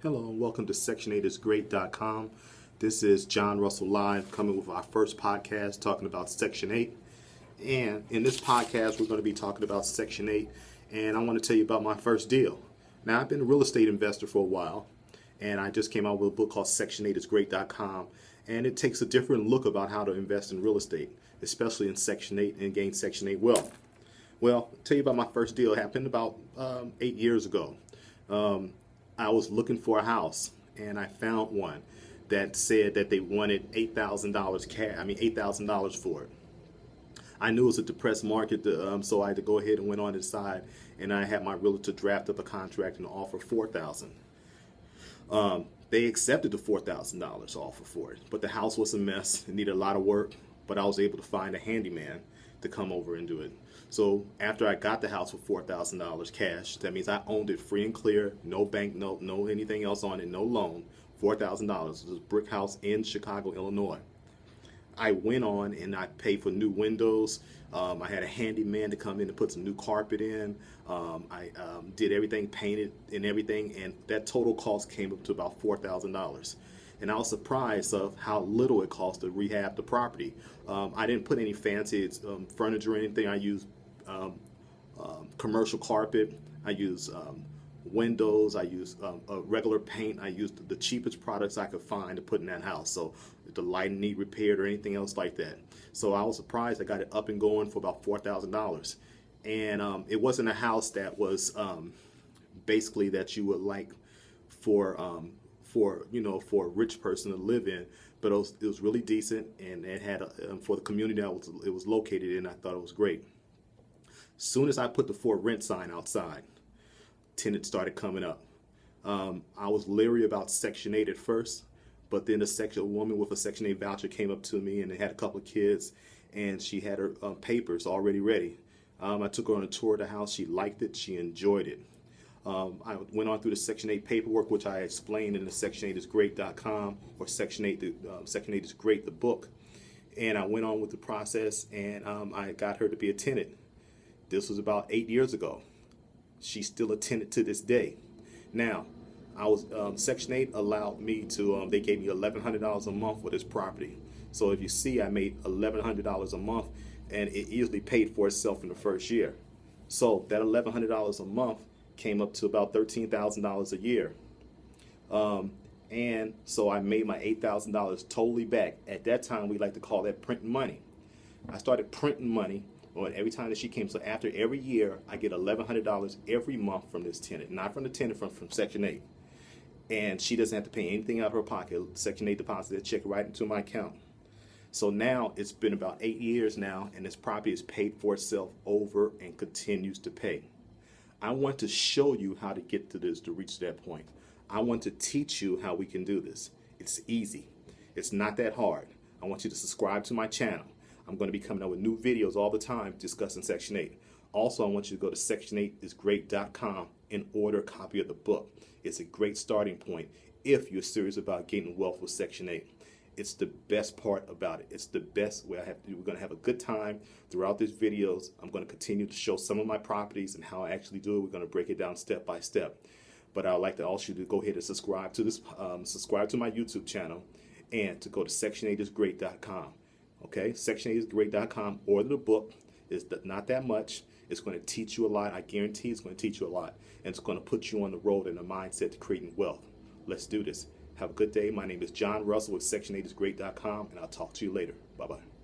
Hello and welcome to Section8isgreat.com. This is John Russell Live coming with our first podcast talking about Section 8. And in this podcast, we're going to be talking about Section 8. And I want to tell you about my first deal. Now, I've been a real estate investor for a while. And I just came out with a book called Section8isgreat.com. And it takes a different look about how to invest in real estate, especially in Section 8 and gain Section 8 wealth. Well, I'll tell you about my first deal. It happened about 8 years ago. I was looking for a house and I found one that said that they wanted $8,000 cash. $8,000 for it. I knew it was a depressed market, so I had to go ahead and went on to decide, and I had my realtor draft up a contract and offer $4,000. They accepted the $4,000 offer for it, but the house was a mess. It needed a lot of work, but I was able to find a handyman to come over and do it. So after I got the house for $4,000 cash, that means I owned it free and clear, no bank note, no anything else on it, no loan, $4,000. It was a brick house in Chicago, Illinois. I went on and I paid for new windows. I had a handyman to come in and put some new carpet in. I did everything, painted and everything, and that total cost came up to about $4,000. And I was surprised of how little it cost to rehab the property. I didn't put any fancy furniture or anything. I used commercial carpet. I used windows. I used a regular paint. I used the cheapest products I could find to put in that house. So if the lighting need repaired or anything else like that. So I was surprised I got it up and going for about $4,000. And it wasn't a house that was basically that you would like for a rich person to live in, but it was really decent, and it had for the community that it was located in. I thought it was great. Soon as I put the for rent sign outside, tenants started coming up. I was leery about Section 8 at first, but then a woman with a Section 8 voucher came up to me, and they had a couple of kids, and she had her papers already ready. I took her on a tour of the house. She liked it. She enjoyed it. I went on through the Section 8 paperwork, which I explained in the Section8isgreat.com or Section 8, Section 8 is Great, the book. And I went on with the process, and I got her to be a tenant. This was about 8 years ago. She's still a tenant to this day. Now, Section 8 allowed me to, they gave me $1,100 a month for this property. So if you see, I made $1,100 a month, and it easily paid for itself in the first year. So that $1,100 a month came up to about $13,000 a year. And so I made my $8,000 totally back. At that time, we like to call that printing money. I started printing money on every time that she came. So after every year, I get $1,100 every month from this tenant, not from the tenant, from Section 8. And she doesn't have to pay anything out of her pocket. Section 8 deposited a check right into my account. So now it's been about 8 years now, and this property is paid for itself over and continues to pay. I want to show you how to get to this, to reach that point. I want to teach you how we can do this. It's easy. It's not that hard. I want you to subscribe to my channel. I'm going to be coming out with new videos all the time discussing Section 8. Also, I want you to go to Section8isgreat.com and order a copy of the book. It's a great starting point if you're serious about gaining wealth with Section 8. It's the best part about it. It's the best way we're going to have a good time throughout these videos. I'm going to continue to show some of my properties and how I actually do it. We're going to break it down step by step. But I'd like to also you to go ahead and subscribe to this, subscribe to my YouTube channel, and to go to Section8isgreat.com. Okay, Section8isgreat.com. Order the book. It's not that much. It's going to teach you a lot. I guarantee it's going to teach you a lot, and it's going to put you on the road and the mindset to creating wealth. Let's do this. Have a good day. My name is John Russell with Section8isgreat.com, and I'll talk to you later. Bye-bye.